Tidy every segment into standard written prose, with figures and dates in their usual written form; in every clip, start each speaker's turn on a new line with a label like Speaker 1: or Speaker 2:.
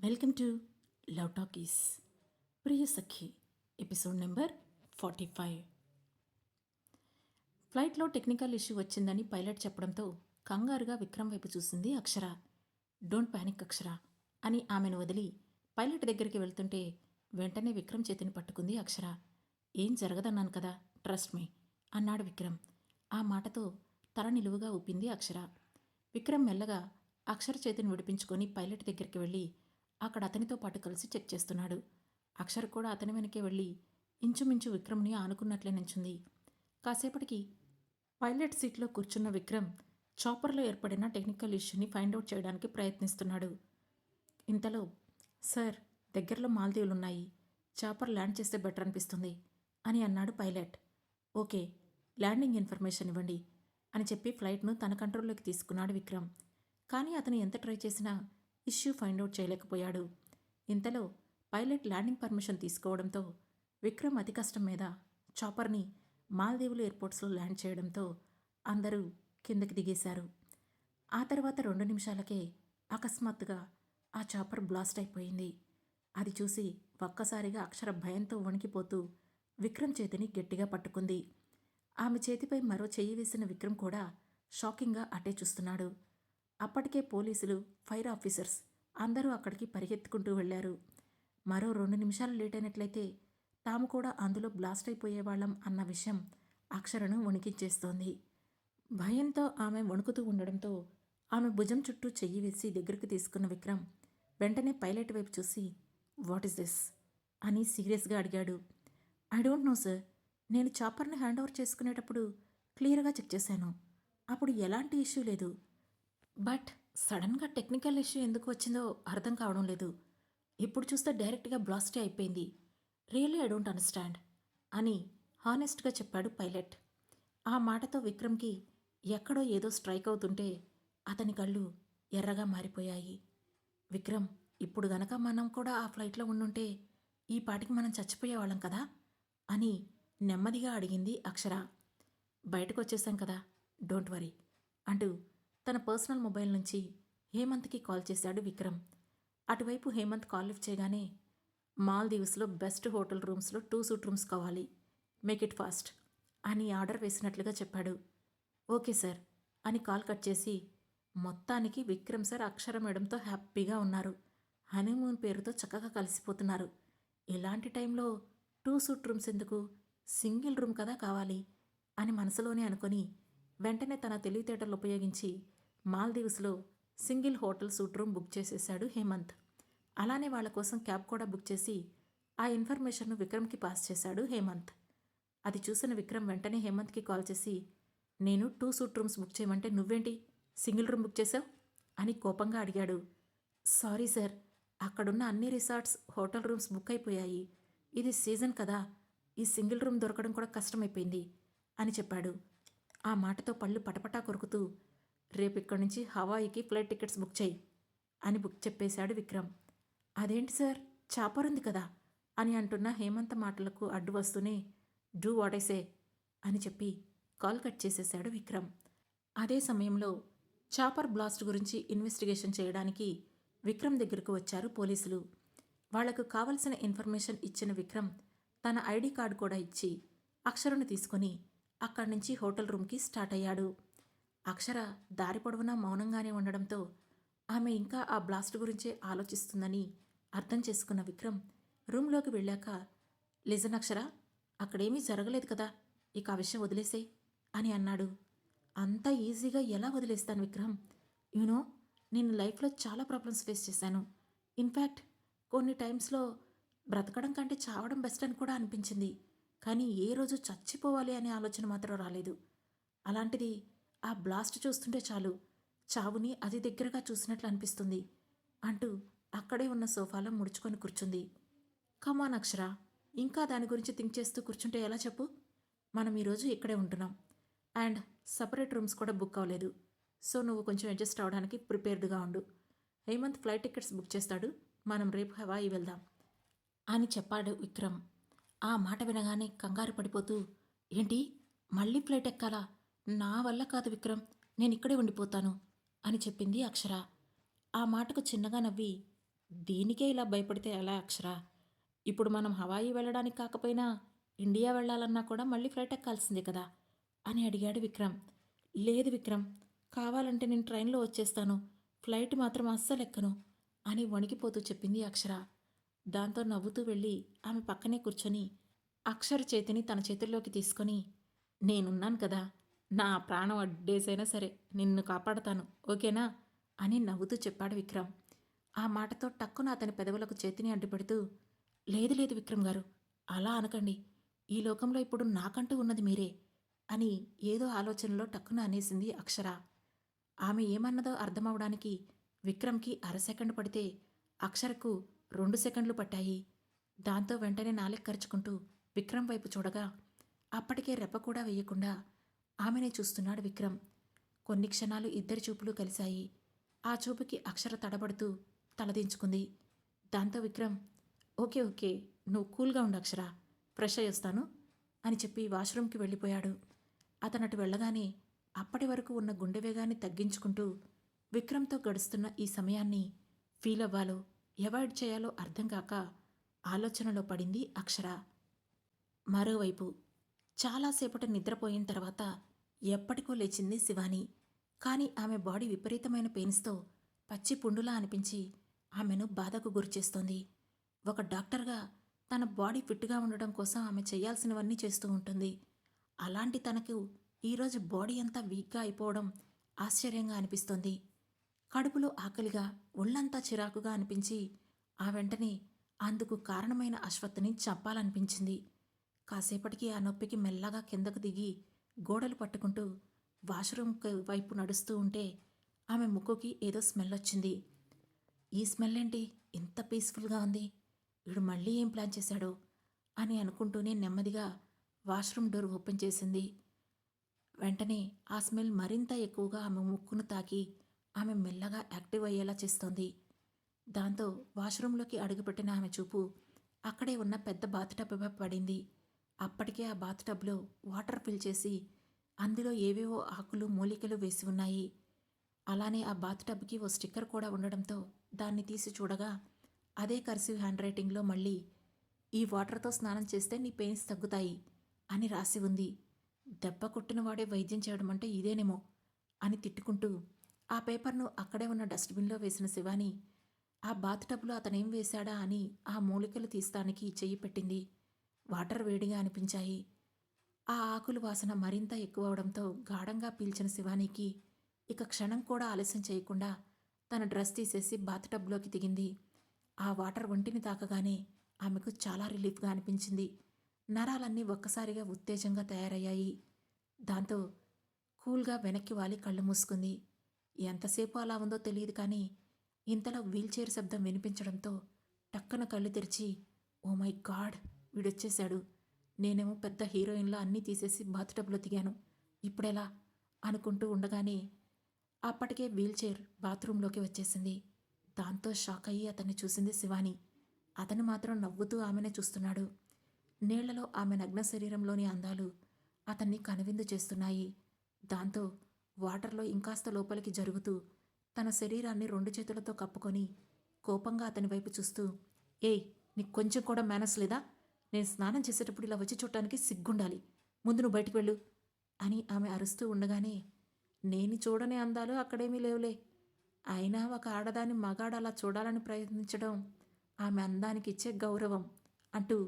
Speaker 1: Welcome to love talkies Priya Sakhi episode number 45. ఫ్లైట్లో technical issue వచ్చిందని pilot చెప్పడంతో కంగారుగా విక్రమ్ వైపు చూసింది అక్షర. డోంట్ ప్యానిక్ అక్షర అని ఆమెను వదిలి పైలట్ దగ్గరికి వెళ్తుంటే వెంటనే విక్రమ్ చేతిని పట్టుకుంది అక్షర. ఏం జరగదన్నాను కదా, ట్రస్ట్ మీ అన్నాడు విక్రమ్. ఆ మాటతో తల నిలువుగా ఊపింది అక్షర. విక్రమ్ మెల్లగా అక్షర చేతిని విడిపించుకొని పైలట్ దగ్గరికి వెళ్ళి అక్కడ అతనితో పాటు కలిసి చెక్ చేస్తున్నాడు. అక్షర్ కూడా అతని వెనకే వెళ్ళి ఇంచుమించు విక్రమ్ని ఆనుకున్నట్లే నించుంది. కాసేపటికి పైలట్ సీట్లో కూర్చున్న విక్రమ్ చాపర్లో ఏర్పడిన టెక్నికల్ ఇష్యూని ఫైండౌట్ చేయడానికి ప్రయత్నిస్తున్నాడు. ఇంతలో, సార్, దగ్గరలో మాల్దీవులున్నాయి, చాపర్ ల్యాండ్ చేస్తే బెటర్ అనిపిస్తుంది అని అన్నాడు పైలట్. ఓకే, ల్యాండింగ్ ఇన్ఫర్మేషన్ ఇవ్వండి అని చెప్పి ఫ్లైట్ను తన కంట్రోల్లోకి తీసుకున్నాడు విక్రమ్. కానీ అతను ఎంత ట్రై చేసినా ఇష్యూ ఫైండౌట్ చేయలేకపోయాడు. ఇంతలో పైలట్ ల్యాండింగ్ పర్మిషన్ తీసుకోవడంతో విక్రమ్ అతి కష్టం మీద చాపర్ని మాల్దీవులు ఎయిర్పోర్ట్స్లో ల్యాండ్ చేయడంతో అందరూ కిందకి దిగేశారు. ఆ తర్వాత 2 నిమిషాలకే అకస్మాత్తుగా ఆ చాపర్ బ్లాస్ట్ అయిపోయింది. అది చూసి ఒక్కసారిగా అక్షర భయంతో వణికిపోతూ విక్రమ్ చేతిని గట్టిగా పట్టుకుంది. ఆమె చేతిపై మరో చెయ్యి వేసిన విక్రమ్ కూడా షాకింగ్గా అటే చూస్తున్నాడు. అప్పటికే పోలీసులు, ఫైర్ ఆఫీసర్స్ అందరూ అక్కడికి పరిగెత్తుకుంటూ వెళ్లారు. మరో 2 నిమిషాలు లేట్ అయినట్లయితే తాము కూడా అందులో బ్లాస్ట్ అయిపోయేవాళ్లం అన్న విషయం అక్షరను వణికించేస్తోంది. భయంతో ఆమె వణుకుతూ ఉండడంతో ఆమె భుజం చుట్టూ చెయ్యి వేసి దగ్గరికి తీసుకున్న విక్రమ్ వెంటనే పైలట్ వైపు చూసి, వాట్ ఈస్ దిస్ అని సీరియస్గా అడిగాడు. ఐ డోంట్ నో సార్, నేను చాపర్ని హ్యాండ్ ఓవర్ చేసుకునేటప్పుడు క్లియర్గా చెక్ చేశాను. అప్పుడు ఎలాంటి ఇష్యూ లేదు. బట్ సడన్గా టెక్నికల్ ఇష్యూ ఎందుకు వచ్చిందో అర్థం కావడం లేదు. ఇప్పుడు చూస్తే డైరెక్ట్గా బ్లాస్టే అయిపోయింది. రియల్లీ ఐ డోంట్ అండర్స్టాండ్ అని హానెస్ట్గా చెప్పాడు పైలట్. ఆ మాటతో విక్రమ్కి ఎక్కడో ఏదో స్ట్రైక్ అవుతుంటే అతని కళ్ళు ఎర్రగా మారిపోయాయి. విక్రమ్, ఇప్పుడు గనక మనం కూడా ఆ ఫ్లైట్లో ఉండుంటే ఈ పాటికి మనం చచ్చిపోయేవాళ్ళం కదా అని నెమ్మదిగా అడిగింది అక్షర. బయటకు వచ్చేసాం కదా, డోంట్ వరీ అంటూ తన పర్సనల్ మొబైల్ నుంచి హేమంత్కి కాల్ చేశాడు విక్రమ్. అటువైపు హేమంత్ కాల్ లిఫ్ట్ చేయగానే, మాల్దీవ్స్లో బెస్ట్ హోటల్ రూమ్స్లో 2 సూట్ రూమ్స్ కావాలి, మేక్ ఇట్ ఫాస్ట్ అని ఆర్డర్ వేసినట్లుగా చెప్పాడు. ఓకే సార్ అని కాల్ కట్ చేసి, మొత్తానికి విక్రమ్ సార్ అక్షర మేడంతో హ్యాపీగా ఉన్నారు. హనీమూన్ పేరుతో చక్కగా కలిసిపోతున్నారు. ఇలాంటి టైంలో 2 సూట్ రూమ్స్ ఎందుకు, సింగిల్ రూమ్ కదా కావాలి అని మనసులోనే అనుకొని వెంటనే తన తెలివితేటలు ఉపయోగించి మాల్దీవ్స్లో single hotel suite room book చేసేశాడు హేమంత్. అలానే వాళ్ళ కోసం క్యాబ్ కూడా బుక్ చేసి ఆ ఇన్ఫర్మేషన్ను విక్రమ్కి పాస్ చేశాడు హేమంత్. అది చూసిన విక్రమ్ వెంటనే హేమంత్కి కాల్ చేసి, నేను 2 సూట్ రూమ్స్ బుక్ చేయమంటే నువ్వేంటి సింగిల్ రూమ్ బుక్ చేశావు అని కోపంగా అడిగాడు. సారీ సార్, అక్కడున్న అన్ని రిసార్ట్స్, హోటల్ రూమ్స్ బుక్ అయిపోయాయి. ఇది సీజన్ కదా, ఈ సింగిల్ రూమ్ దొరకడం కూడా కష్టమైపోయింది అని చెప్పాడు. ఆ మాటతో పళ్ళు పటపటా కొరుకుతూ, రేపు ఇక్కడి నుంచి హవాయికి ఫ్లైట్ టికెట్స్ బుక్ చేయి అని చెప్పేశాడు విక్రమ్. అదేంటి సార్, చాపర్ ఉంది కదా అని అంటున్న హేమంత్ మాటలకు అడ్డు వస్తూనే, డూ వాట్ ఐ సే అని చెప్పి కాల్ కట్ చేసేశాడు విక్రమ్. అదే సమయంలో చాపర్ బ్లాస్ట్ గురించి ఇన్వెస్టిగేషన్ చేయడానికి విక్రమ్ దగ్గరకు వచ్చారు పోలీసులు. వాళ్లకు కావలసిన ఇన్ఫర్మేషన్ ఇచ్చిన విక్రమ్ తన ఐడి కార్డు కూడా ఇచ్చి అక్షరను తీసుకుని అక్కడి నుంచి హోటల్ రూమ్కి స్టార్ట్ అయ్యాడు. అక్షర దారి పొడవునా మౌనంగానే ఉండడంతో ఆమె ఇంకా ఆ బ్లాస్ట్ గురించే ఆలోచిస్తుందని అర్థం చేసుకున్న విక్రమ్ రూమ్లోకి వెళ్ళాక, లిజన్ అక్షర, అక్కడేమీ జరగలేదు కదా, ఇక ఆ విషయం వదిలేసే అని అన్నాడు. అంత ఈజీగా ఎలా వదిలేస్తాను విక్రమ్? యూనో, నేను లైఫ్లో చాలా ప్రాబ్లమ్స్ ఫేస్ చేశాను. ఇన్ఫ్యాక్ట్ కొన్ని టైమ్స్లో బ్రతకడం కంటే చావడం బెస్ట్ అని కూడా అనిపించింది. కానీ ఏ రోజు చచ్చిపోవాలి అనే ఆలోచన మాత్రం రాలేదు. అలాంటిది ఆ బ్లాస్ట్ చూస్తుంటే చాలు చావుని అతి దగ్గరగా చూసినట్లు అనిపిస్తుంది అంటూ అక్కడే ఉన్న సోఫాలో ముడుచుకొని కూర్చుంది. కమాన్ అక్షర, ఇంకా దాని గురించి థింక్ చేస్తూ కూర్చుంటే ఎలా చెప్పు? మనం ఈరోజు ఇక్కడే ఉంటున్నాం అండ్ సపరేట్ రూమ్స్ కూడా బుక్ అవ్వలేదు. సో నువ్వు కొంచెం అడ్జస్ట్ అవడానికి ప్రిపేర్డ్గా ఉండు. హేమంత్ ఫ్లైట్ టికెట్స్ బుక్ చేస్తాడు, మనం రేపు హవాయి వెళ్దాం అని చెప్పాడు విక్రమ్. ఆ మాట వినగానే కంగారు పడిపోతూ, ఏంటి, మళ్ళీ ఫ్లైట్ ఎక్కాలా? నా వల్ల కాదు విక్రమ్, నేనిక్కడే ఉండిపోతాను అని చెప్పింది అక్షర. ఆ మాటకు చిన్నగా నవ్వి, దీనికే ఇలా భయపడితే ఎలా అక్షర? ఇప్పుడు మనం హవాయి వెళ్ళడానికి కాకపోయినా ఇండియా వెళ్ళాలన్నా కూడా మళ్ళీ ఫ్లైట్ ఎక్కాల్సిందే కదా అని అడిగాడు విక్రమ్. లేదు విక్రమ్, కావాలంటే నేను ట్రైన్లో వచ్చేస్తాను, ఫ్లైట్ మాత్రం అస్సలు ఎక్కను అని వణికిపోతూ చెప్పింది అక్షర. దాంతో నవ్వుతూ వెళ్ళి ఆమె పక్కనే కూర్చొని అక్షర చేతిని తన చేతుల్లోకి తీసుకొని, నేనున్నాను కదా, నా ప్రాణం అడ్డేసైనా సరే నిన్ను కాపాడతాను, ఓకేనా అని నవ్వుతూ చెప్పాడు విక్రమ్. ఆ మాటతో టక్కున అతని పెదవులకు చేతిని అడ్డుపెడుతూ, లేదు లేదు విక్రమ్ గారు, అలా అనకండి, ఈ లోకంలో ఇప్పుడు నాకంటూ ఉన్నది మీరే అని ఏదో ఆలోచనలో టక్కున అనేసింది అక్షర. ఆమె ఏమన్నదో అర్థమవడానికి విక్రమ్కి అరసెకండ్ పడితే అక్షరకు 2 సెకండ్లు పట్టాయి. దాంతో వెంటనే నాలిక కరుచుకుంటూ విక్రమ్ వైపు చూడగా అప్పటికే రెప్ప కూడా వేయకుండా ఆమెనే చూస్తున్నాడు విక్రమ్. కొన్ని క్షణాలు ఇద్దరి చూపులు కలిశాయి. ఆ చూపుకి అక్షర తడబడుతూ తలదించుకుంది. దాంతో విక్రమ్, ఓకే ఓకే, నువ్వు కూల్గా ఉండు అక్షర, ఫ్రెష్ అయ్యి వస్తాను అని చెప్పి వాష్రూమ్కి వెళ్ళిపోయాడు. అతనటు వెళ్ళగానే అప్పటి వరకు ఉన్న గుండె వేగాన్ని తగ్గించుకుంటూ విక్రమ్తో గడుస్తున్న ఈ సమయాన్ని ఫీల్ అవ్వాలో అవాయిడ్ చేయాలో అర్థం కాక ఆలోచనలో పడింది అక్షర. మరోవైపు చాలాసేపటి నిద్రపోయిన తర్వాత ఎప్పటికో లేచింది శివాని. కానీ ఆమె బాడీ విపరీతమైన పెయిన్స్తో పచ్చి పుండులా అనిపించి ఆమెను బాధకు గురిచేస్తోంది. ఒక డాక్టర్గా తన బాడీ ఫిట్గా ఉండడం కోసం ఆమె చేయాల్సినవన్నీ చేస్తూ ఉంటుంది. అలాంటి తనకు ఈరోజు బాడీ అంతా వీక్గా అయిపోవడం ఆశ్చర్యంగా అనిపిస్తోంది. కడుపులో ఆకలిగా, ఒళ్ళంతా చిరాకుగా అనిపించి ఆ వెంటనే అందుకు కారణమైన అశ్వత్థని చంపాలనిపించింది. కాసేపటికి ఆ నొప్పికి మెల్లగా కిందకు దిగి గోడలు పట్టుకుంటూ వాష్రూమ్ వైపు నడుస్తూ ఉంటే ఆమె ముక్కుకి ఏదో స్మెల్ వచ్చింది. ఈ స్మెల్ ఏంటి ఇంత పీస్ఫుల్గా ఉంది, వీడు మళ్ళీ ఏం ప్లాన్ చేశాడో అని అనుకుంటూనే నెమ్మదిగా వాష్రూమ్ డోర్ ఓపెన్ చేసింది. వెంటనే ఆ స్మెల్ మరింత ఎక్కువగా ఆమె ముక్కును తాకి ఆమె మెల్లగా యాక్టివ్ అయ్యేలా చేస్తోంది. దాంతో వాష్రూంలోకి అడుగుపెట్టిన ఆమె చూపు అక్కడే ఉన్న పెద్ద బాత్టబ్పై పడింది. అప్పటికే ఆ బాత్టబ్లో వాటర్ ఫిల్ చేసి అందులో ఏవేవో ఆకులు మూలికలు వేసి ఉన్నాయి. అలానే ఆ బాత్టబ్కి ఓ స్టిక్కర్ కూడా ఉండడంతో దాన్ని తీసి చూడగా అదే కర్సివ్ హ్యాండ్ రైటింగ్లో మళ్ళీ, ఈ వాటర్తో స్నానం చేస్తే నీ పెయిన్స్ తగ్గుతాయి అని రాసి ఉంది. దెబ్బ కొట్టినవాడే వైద్యం చేయడం అంటే ఇదేనేమో అని తిట్టుకుంటూ ఆ పేపర్ను అక్కడే ఉన్న డస్ట్బిన్లో వేసిన శివాని ఆ బాత్టబ్లో అతనేం వేశాడా అని ఆ మూలికలు తీస్తానికి చెయ్యి పెట్టింది. వాటర్ వేడిగా అనిపించాయి. ఆ ఆకులు వాసన మరింత ఎక్కువ అవడంతో గాఢంగా పీల్చిన శివానీకి ఇక క్షణం కూడా ఆలస్యం చేయకుండా తన డ్రెస్ తీసేసి బాత్టబ్లోకి దిగింది. ఆ వాటర్ ఒంటిని తాకగానే ఆమెకు చాలా రిలీఫ్గా అనిపించింది. నరాలన్నీ ఒక్కసారిగా ఉత్తేజంగా తయారయ్యాయి. దాంతో కూల్గా వెనక్కి వాలి కళ్ళు మూసుకుంది. ఎంతసేపు అలా ఉందో తెలియదు కానీ ఇంతలో వీల్చైర్ శబ్దం వినిపించడంతో టక్కున కళ్ళు తెరిచి, ఓ మై గాడ్, వీడొచ్చేశాడు, నేనేమో పెద్ద హీరోయిన్లా అన్నీ తీసేసి బాత్టబ్లో దిగాను, ఇప్పుడెలా అనుకుంటూ ఉండగానే అప్పటికే వీల్చైర్ బాత్రూంలోకి వచ్చేసింది. దాంతో షాక్ అయ్యి అతన్ని చూసింది శివాని. అతను మాత్రం నవ్వుతూ ఆమెనే చూస్తున్నాడు. నీళ్లలో ఆమె నగ్న శరీరంలోని అందాలు అతన్ని కనువిందు చేస్తున్నాయి. దాంతో వాటర్లో ఇంకాస్త లోపలికి జరుగుతూ తన శరీరాన్ని 2 చేతులతో కప్పుకొని కోపంగా అతని వైపు చూస్తూ, ఏయ్, నీకు కొంచెం కూడా మేనస్ లేదా? నేను స్నానం చేసేటప్పుడు ఇలా వచ్చి చూడటానికి సిగ్గుండాలి, ముందు నువ్వు బయటికి వెళ్ళు అని ఆమె అరుస్తూ ఉండగానే, నేను చూడని అందాలు అక్కడేమీ లేవులే, అయినా ఒక ఆడదాన్ని మగాడు అలా చూడాలని ప్రయత్నించడం ఆమె అందానికి ఇచ్చే గౌరవం అంటూ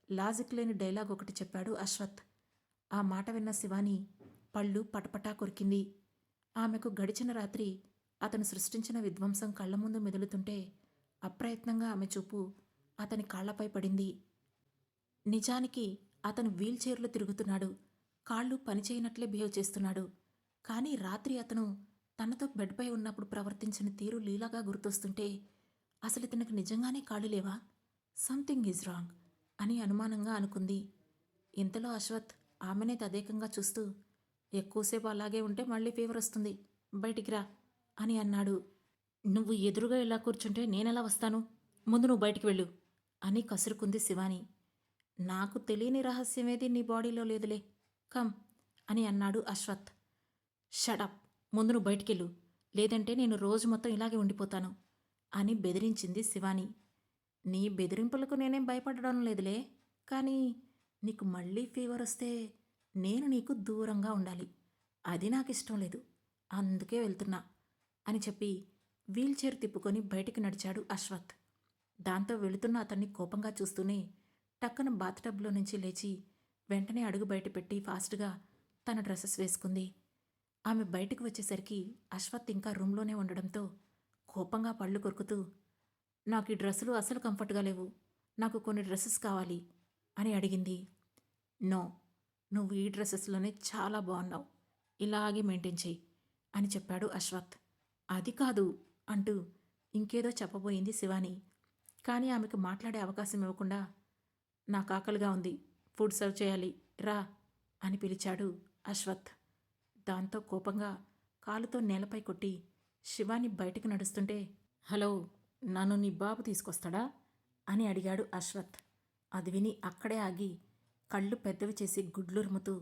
Speaker 1: లాజిక్ లేని డైలాగ్ ఒకటి చెప్పాడు అశ్వత్. ఆ మాట విన్న శివాని పళ్ళు పటపటా కొరికింది. ఆమెకు గడిచిన రాత్రి అతను సృష్టించిన విధ్వంసం కళ్ల ముందు మెదులుతుంటే అప్రయత్నంగా ఆమె చూపు అతని కాళ్లపై పడింది. నిజానికి అతను వీల్చైర్లో తిరుగుతున్నాడు, కాళ్ళు పనిచేయనట్లే బిహేవ్ చేస్తున్నాడు. కానీ రాత్రి అతను తనతో బెడ్పై ఉన్నప్పుడు ప్రవర్తించిన తీరు లీలాగా గుర్తొస్తుంటే అసలు ఇతనికి నిజంగానే కాళ్ళు లేవా? సంథింగ్ ఈజ్ రాంగ్ అని అనుమానంగా అనుకుంది. ఇంతలో అశ్వత్ ఆమెనే తదేకంగా చూస్తూ, ఎక్కువసేపు అలాగే ఉంటే మళ్ళీ ఫీవర్ వస్తుంది, బయటికి రా అని అన్నాడు. నువ్వు ఎదురుగా ఇలా కూర్చుంటే నేనెలా వస్తాను, ముందు నువ్వు బయటికి వెళ్ళు అని కసురుకుంది శివాని. నాకు తెలియని రహస్యమేది నీ బాడీలో లేదులే, కమ్ అని అన్నాడు అశ్వత్. షడప్, ముందు నువ్వు బయటికెళ్ళు, లేదంటే నేను రోజు మొత్తం ఇలాగే ఉండిపోతాను అని బెదిరించింది శివాని. నీ బెదిరింపులకు నేనేం భయపడడం లేదులే. కానీ నీకు మళ్ళీ ఫీవర్ వస్తే నేను నీకు దూరంగా ఉండాలి. అది నాకిష్టం లేదు. అందుకే వెళ్తున్నా అని చెప్పి వీల్చైర్ తిప్పుకొని బయటికి నడిచాడు అశ్వత్. దాంతో వెళుతున్న అతన్ని కోపంగా చూస్తూనే టక్కున బాత్టబ్లో నుంచి లేచి వెంటనే అడుగు బయట పెట్టి ఫాస్ట్గా తన డ్రెస్సెస్ వేసుకుంది. ఆమె బయటకు వచ్చేసరికి అశ్వత్ ఇంకా రూమ్లోనే ఉండడంతో కోపంగా పళ్ళు కొరుకుతూ, నాకు ఈ డ్రెస్సులు అసలు కంఫర్ట్గా లేవు. నాకు కొన్ని డ్రెస్సెస్ కావాలి అని అడిగింది. నో, నువ్వు ఈ డ్రెస్సెస్లోనే చాలా బాగున్నావు. ఇలాగే మెయింటైన్ చెయ్యి అని చెప్పాడు అశ్వత్. అది కాదు అంటూ ఇంకేదో చెప్పబోయింది శివాని. కానీ ఆమెకు మాట్లాడే అవకాశం ఇవ్వకుండా, నాకు ఆకలిగా ఉంది, ఫుడ్ సర్వ్ చేయాలి, రా అని పిలిచాడు అశ్వత్. దాంతో కోపంగా కాలుతో నేలపై కొట్టి శివాని బయటికి నడుస్తుంటే, హలో, నన్ను నీ బాబు తీసుకొస్తాడా అని అడిగాడు అశ్వత్. అది విని అక్కడే ఆగి కళ్ళు పెద్దవి చేసి గుడ్లురుముతూ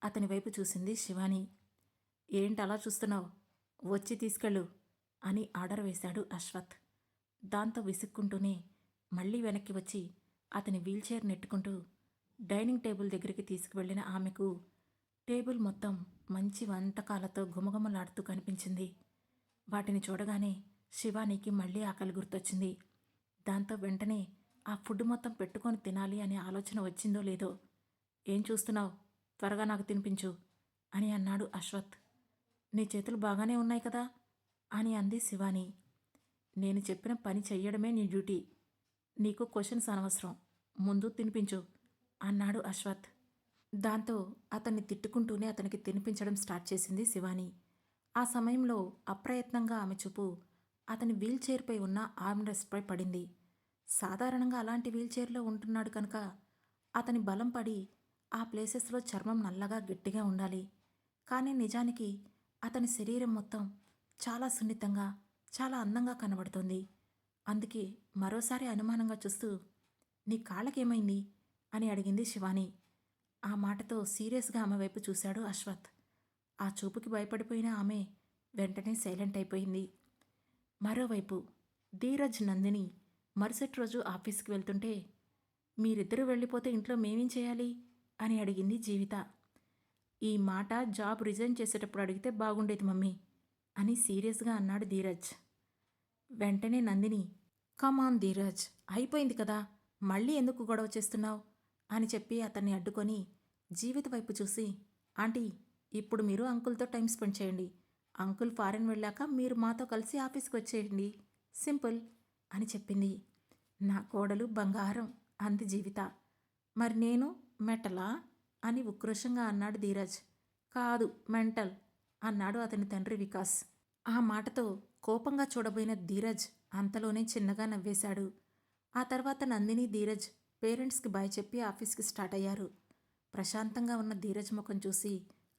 Speaker 1: అతని వైపు చూసింది శివాని. ఏంటి అలా చూస్తున్నావు, వచ్చి తీసుకెళ్ళు అని ఆర్డర్ వేశాడు అశ్వత్. దాంతో విసుక్కుంటూనే మళ్ళీ వెనక్కి వచ్చి అతని వీల్చైర్ నెట్టుకుంటూ డైనింగ్ టేబుల్ దగ్గరికి తీసుకువెళ్ళిన ఆమెకు టేబుల్ మొత్తం మంచి వంటకాలతో గుమగుమలాడుతూ కనిపించింది. వాటిని చూడగానే శివానికి మళ్ళీ ఆకలి గుర్తొచ్చింది. దాంతో వెంటనే ఆ ఫుడ్ మొత్తం పెట్టుకొని తినాలి అనే ఆలోచన వచ్చిందో లేదో, ఏం చూస్తున్నావు, త్వరగా నాకు తినిపించు అని అన్నాడు అశ్వత్. నీ చేతులు బాగానే ఉన్నాయి కదా అని అంది శివాని. నేను చెప్పిన పని చెయ్యడమే నీ డ్యూటీ. నీకు క్వశ్చన్స్ అనవసరం, ముందు తినిపించు అన్నాడు అశ్వత్. దాంతో అతన్ని తిట్టుకుంటూనే అతనికి తినిపించడం స్టార్ట్ చేసింది శివాని. ఆ సమయంలో అప్రయత్నంగా ఆమె చూపు అతని వీల్చైర్పై ఉన్న ఆర్మ్రెస్ట్పై పడింది. సాధారణంగా అలాంటి వీల్చైర్లో ఉంటున్నాడు కనుక అతని బలం పడి ఆ ప్లేసెస్లో చర్మం నల్లగా గట్టిగా ఉండాలి. కానీ నిజానికి అతని శరీరం మొత్తం చాలా సున్నితంగా, చాలా అందంగా కనబడుతోంది. అందుకే మరోసారి అనుమానంగా చూస్తూ, నీ కాళ్ళకేమైంది అని అడిగింది శివాని. ఆ మాటతో సీరియస్గా ఆమె వైపు చూశాడు అశ్వత్. ఆ చూపుకి భయపడిపోయిన ఆమె వెంటనే సైలెంట్ అయిపోయింది. మరోవైపు ధీరజ్, నందిని మరుసటి రోజు ఆఫీస్కి వెళ్తుంటే, మీరిద్దరూ వెళ్ళిపోతే ఇంట్లో మేమేం చేయాలి అని అడిగింది జీవిత. ఈ మాట జాబ్ రిజైన్ చేసేటప్పుడు అడిగితే బాగుండేది మమ్మీ అని సీరియస్గా అన్నాడు ధీరజ్. వెంటనే నందిని, కమాన్ ధీరజ్, అయిపోయింది కదా, మళ్ళీ ఎందుకు గొడవ చేస్తున్నావు అని చెప్పి అతన్ని అడ్డుకొని జీవిత వైపు చూసి, ఆంటీ, ఇప్పుడు మీరు అంకుల్తో టైం స్పెండ్ చేయండి. అంకుల్ ఫారెన్ వెళ్ళాక మీరు మాతో కలిసి ఆఫీస్కి వచ్చేయండి, సింపుల్ అని చెప్పింది. నా కోడలు బంగారం అంది జీవిత. మరి నేను మెటలా అని ఉక్రోషంగా అన్నాడు ధీరజ్. కాదు, మెంటల్ అన్నాడు అతని తండ్రి వికాస్. ఆ మాటతో కోపంగా చూడబోయిన ధీరజ్ అంతలోనే చిన్నగా నవ్వేశాడు. ఆ తర్వాత నందిని, ధీరజ్ పేరెంట్స్కి బాయ్ చెప్పి ఆఫీస్కి స్టార్ట్ అయ్యారు. ప్రశాంతంగా ఉన్న ధీరజ్ ముఖం చూసి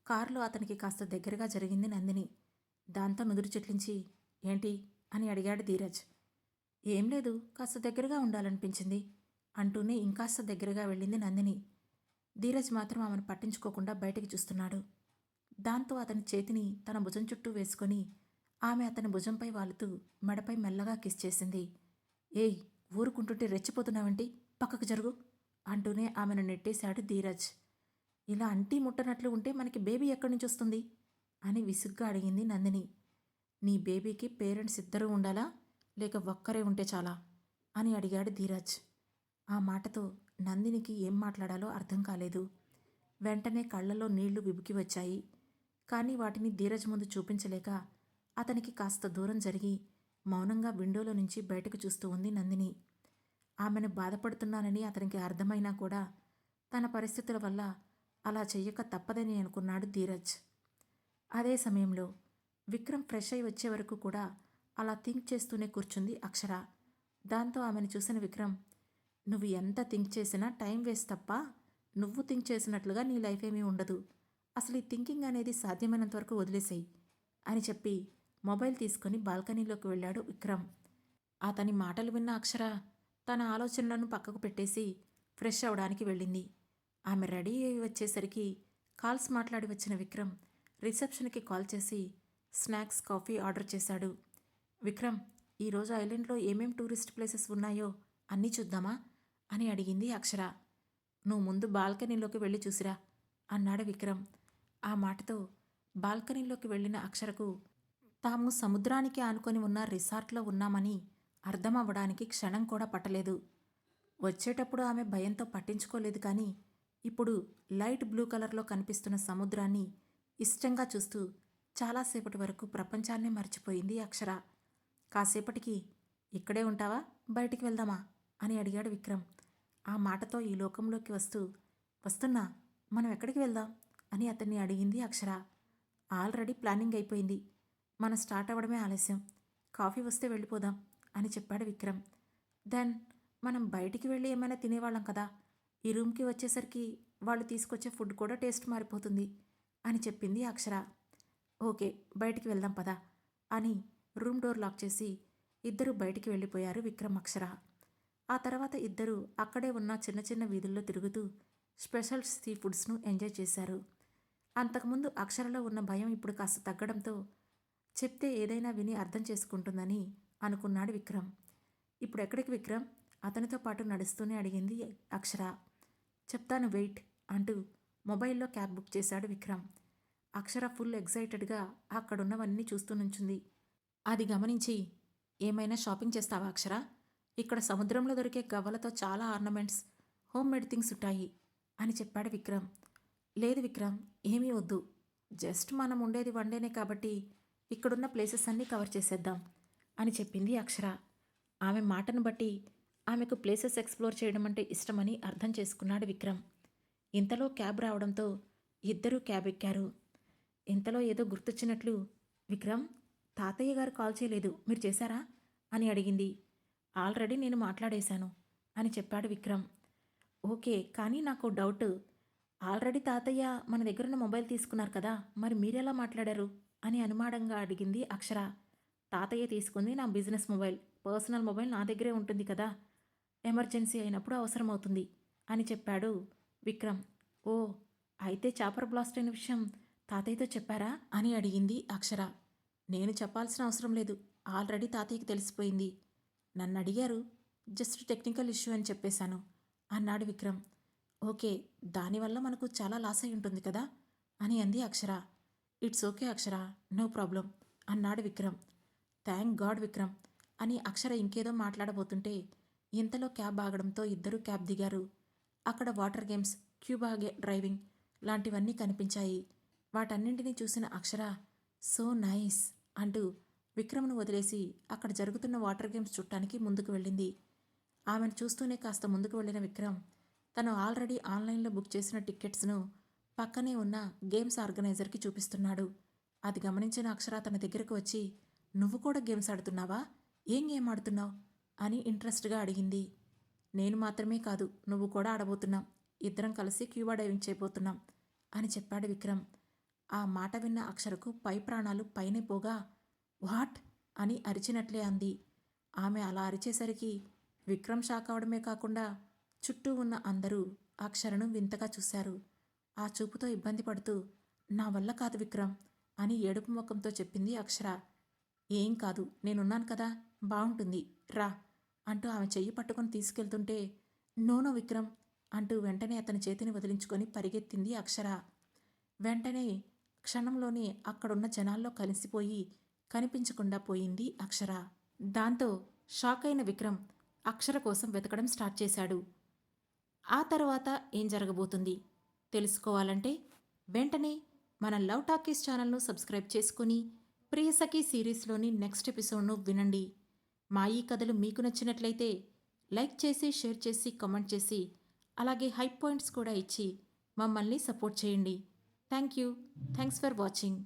Speaker 1: కారులో అతనికి కాస్త దగ్గరగా జరిగింది నందిని. దాంతో నుదురు చిట్లించి, ఏంటి అని అడిగాడు ధీరజ్. ఏం లేదు, కాస్త దగ్గరగా ఉండాలనిపించింది అంటూనే ఇంకాస్త దగ్గరగా వెళ్ళింది నందిని. ధీరజ్ మాత్రం ఆమెను పట్టించుకోకుండా బయటికి చూస్తున్నాడు. దాంతో అతని చేతిని తన భుజం చుట్టూ వేసుకొని ఆమె అతని భుజంపై వాలుతూ మెడపై మెల్లగా కిస్ చేసింది. ఏయ్, ఊరుకుంటుంటే రెచ్చిపోతున్నావంటి, పక్కకు జరుగు అంటూనే ఆమెను నెట్టేశాడు ధీరజ్. ఇలా అంటీ ముట్టనట్లు ఉంటే మనకి బేబీ ఎక్కడి నుంచి వస్తుంది అని విసుగ్గా అడిగింది నందిని. నీ బేబీకి పేరెంట్స్ ఇద్దరూ ఉండాలా, లేక ఒక్కరే ఉంటే చాలా అని అడిగాడు ధీరజ్. ఆ మాటతో నందినికి ఏం మాట్లాడాలో అర్థం కాలేదు. వెంటనే కళ్ళలో నీళ్లు విబుకి వచ్చాయి. కానీ వాటిని ధీరజ్ ముందు చూపించలేక అతనికి కాస్త దూరం జరిగి మౌనంగా విండోలో నుంచి బయటకు చూస్తూ ఉంది నందిని. ఆమెను బాధపడుతున్నానని అతనికి అర్థమైనా కూడా తన పరిస్థితుల వల్ల అలా చెయ్యక తప్పదని అనుకున్నాడు ధీరజ్. అదే సమయంలో విక్రమ్ ఫ్రెష్ అయి వచ్చే వరకు కూడా అలా థింక్ చేస్తూనే కూర్చుంది అక్షర. దాంతో ఆమెను చూసిన విక్రమ్, నువ్వు ఎంత థింక్ చేసినా టైం వేస్ట్ తప్ప నువ్వు థింక్ చేసినట్లుగా నీ లైఫ్ ఏమీ ఉండదు. అసలు ఈ థింకింగ్ అనేది సాధ్యమైనంత వరకు వదిలేసేయి అని చెప్పి మొబైల్ తీసుకొని బాల్కనీలోకి వెళ్ళాడు విక్రమ్. అతని మాటలు విన్న అక్షర తన ఆలోచనలను పక్కకు పెట్టేసి ఫ్రెష్ అవడానికి వెళ్ళింది. ఆమె రెడీ అయి వచ్చేసరికి కాల్స్ మాట్లాడి వచ్చిన విక్రమ్ రిసెప్షన్కి కాల్ చేసి స్నాక్స్, కాఫీ ఆర్డర్ చేశాడు. విక్రమ్, ఈరోజు ఐలాండ్లో ఏమేం టూరిస్ట్ ప్లేసెస్ ఉన్నాయో అన్నీ చూద్దామా అని అడిగింది అక్షర. నువ్వు ముందు బాల్కనీలోకి వెళ్ళి చూసిరా అన్నాడు విక్రమ్. ఆ మాటతో బాల్కనీలోకి వెళ్ళిన అక్షరకు తాము సముద్రానికి ఆనుకొని ఉన్న రిసార్ట్లో ఉన్నామని అర్థమవ్వడానికి క్షణం కూడా పట్టలేదు. వచ్చేటప్పుడు ఆమె భయంతో పట్టించుకోలేదు, కానీ ఇప్పుడు లైట్ బ్లూ కలర్లో కనిపిస్తున్న సముద్రాన్ని ఇష్టంగా చూస్తూ చాలాసేపటి వరకు ప్రపంచాన్నే మర్చిపోయింది అక్షర. కాసేపటికి ఇక్కడే ఉంటావా, బయటికి వెళ్దామా అని అడిగాడు విక్రమ్. ఆ మాటతో ఈ లోకంలోకి వస్తున్నా, మనం ఎక్కడికి వెళ్దాం అని అతన్ని అడిగింది అక్షర. ఆల్రెడీ ప్లానింగ్ అయిపోయింది, మనం స్టార్ట్ అవ్వడమే ఆలస్యం, కాఫీ వస్తే వెళ్ళిపోదాం అని చెప్పాడు విక్రమ్. దెన్ మనం బయటికి వెళ్ళి ఏమైనా తినేవాళ్ళం కదా, ఈ రూమ్కి వచ్చేసరికి వాళ్ళు తీసుకొచ్చే ఫుడ్ కూడా టేస్ట్ మారిపోతుంది అని చెప్పింది అక్షర. ఓకే, బయటికి వెళ్దాం పదా అని రూమ్ డోర్ లాక్ చేసి ఇద్దరు బయటికి వెళ్ళిపోయారు విక్రమ్, అక్షర. ఆ తర్వాత ఇద్దరు అక్కడే ఉన్న చిన్న చిన్న వీధుల్లో తిరుగుతూ స్పెషల్ సీ ఫుడ్స్ను ఎంజాయ్ చేశారు. అంతకుముందు అక్షరలో ఉన్న భయం ఇప్పుడు కాస్త తగ్గడంతో చెప్తే ఏదైనా విని అర్థం చేసుకుంటుందని అనుకున్నాడు విక్రమ్. ఇప్పుడు ఎక్కడికి విక్రమ్ అతనితో పాటు నడుస్తూనే అడిగింది అక్షర. చెప్తాను వెయిట్ అంటూ మొబైల్లో క్యాబ్ బుక్ చేశాడు విక్రమ్. అక్షర ఫుల్ ఎగ్జైటెడ్గా అక్కడున్నవన్నీ చూస్తూ నుంచుంది. అది గమనించి, ఏమైనా షాపింగ్ చేస్తావా అక్షర? ఇక్కడ సముద్రంలో దొరికే గవ్వలతో చాలా ఆర్నమెంట్స్, హోమ్ మేడ్ థింగ్స్ ఉంటాయి అని చెప్పాడు విక్రమ్. లేదు విక్రమ్, ఏమీ వద్దు, జస్ట్ మనం ఉండేది వన్డేనే కాబట్టి ఇక్కడున్న ప్లేసెస్ అన్నీ కవర్ చేసేద్దాం అని చెప్పింది అక్షర. ఆమె మాటను బట్టి ఆమెకు ప్లేసెస్ ఎక్స్ప్లోర్ చేయడం అంటే ఇష్టమని అర్థం చేసుకున్నాడు విక్రమ్. ఇంతలో క్యాబ్ రావడంతో ఇద్దరూ క్యాబ్ ఎక్కారు. ఇంతలో ఏదో గుర్తొచ్చినట్లు, విక్రమ్, తాతయ్య గారు కాల్ చేయలేదు, మీరు చేశారా అని అడిగింది. ఆల్రెడీ నేను మాట్లాడేశాను అని చెప్పాడు విక్రమ్. ఓకే, కానీ నాకు డౌట్, ఆల్రెడీ తాతయ్య మన దగ్గరున్న మొబైల్ తీసుకున్నారు కదా, మరి మీరెలా మాట్లాడారు అని అనుమానంగా అడిగింది అక్షర. తాతయ్య తీసుకుంది నా బిజినెస్ మొబైల్, పర్సనల్ మొబైల్ నా దగ్గరే ఉంటుంది కదా, ఎమర్జెన్సీ అయినప్పుడు అవసరమవుతుంది అని చెప్పాడు విక్రమ్. ఓ, అయితే చాపర్ బ్లాస్ట్ అయిన విషయం తాతయ్యతో చెప్పారా అని అడిగింది అక్షర. నేను చెప్పాల్సిన అవసరం లేదు, ఆల్రెడీ తాతయ్యకి తెలిసిపోయింది. నన్ను అడిగారు, జస్ట్ టెక్నికల్ ఇష్యూ అని చెప్పేశాను అన్నాడు విక్రమ్. ఓకే, దానివల్ల మనకు చాలా లాస్ అయి ఉంటుంది కదా అని అంది Akshara. It's okay Akshara, no problem అన్నాడు విక్రమ్. థ్యాంక్ గాడ్ విక్రమ్ అని అక్షర ఇంకేదో మాట్లాడబోతుంటే ఇంతలో క్యాబ్ ఆగడంతో ఇద్దరూ క్యాబ్ దిగారు. అక్కడ వాటర్ గేమ్స్, క్యూబా డ్రైవింగ్ లాంటివన్నీ కనిపించాయి. వాటన్నింటినీ చూసిన అక్షర సో నైస్ అంటూ విక్రమ్ను వదిలేసి అక్కడ జరుగుతున్న వాటర్ గేమ్స్ చూడటానికి ముందుకు వెళ్ళింది. ఆమెను చూస్తూనే కాస్త ముందుకు వెళ్ళిన విక్రమ్ తను ఆల్రెడీ ఆన్లైన్లో బుక్ చేసిన టిక్కెట్స్ను పక్కనే ఉన్న గేమ్స్ ఆర్గనైజర్కి చూపిస్తున్నాడు. అది గమనించిన అక్షర తన దగ్గరకు వచ్చి, నువ్వు కూడా గేమ్స్ ఆడుతున్నావా, ఏం గేమ్ ఆడుతున్నావు అని ఇంట్రెస్ట్గా అడిగింది. నేను మాత్రమే కాదు, నువ్వు కూడా ఆడబోతున్నాం, ఇద్దరం కలిసి క్యూబా డైవింగ్ చేయబోతున్నాం అని చెప్పాడు విక్రమ్. ఆ మాట విన్న అక్షరకు పై ప్రాణాలు పైనే పోగా, వాట్ అని అరిచినట్లే అంది. ఆమె అలా అరిచేసరికి విక్రమ్ షాక్ అవడమే కాకుండా చుట్టూ ఉన్న అందరూ అక్షరను వింతగా చూశారు. ఆ చూపుతో ఇబ్బంది పడుతూ, నా వల్ల కాదు విక్రమ్ అని ఏడుపు ముఖంతో చెప్పింది అక్షర. ఏం కాదు, నేనున్నాను కదా, బాగుంటుంది, రా అంటూ ఆమె చెయ్యి పట్టుకొని తీసుకెళ్తుంటే, నోనో విక్రమ్ అంటూ వెంటనే అతని చేతిని వదిలించుకొని పరిగెత్తింది అక్షర. వెంటనే క్షణంలోనే అక్కడున్న జనాల్లో కలిసిపోయి కనిపించకుండా పోయింది అక్షర. దాంతో షాక్ అయిన విక్రమ్ అక్షర కోసం వెతకడం స్టార్ట్ చేశాడు. ఆ తర్వాత ఏం జరగబోతుంది తెలుసుకోవాలంటే వెంటనే మన లవ్ టాకీస్ ఛానల్ను సబ్స్క్రైబ్ చేసుకుని ప్రియసఖి సిరీస్లోని నెక్స్ట్ ఎపిసోడ్ను వినండి. మా ఈ కథలు మీకు నచ్చినట్లయితే లైక్ చేసి, షేర్ చేసి, కామెంట్ చేసి, అలాగే హై పాయింట్స్ కూడా ఇచ్చి మమ్మల్ని సపోర్ట్ చేయండి. Thanks for watching.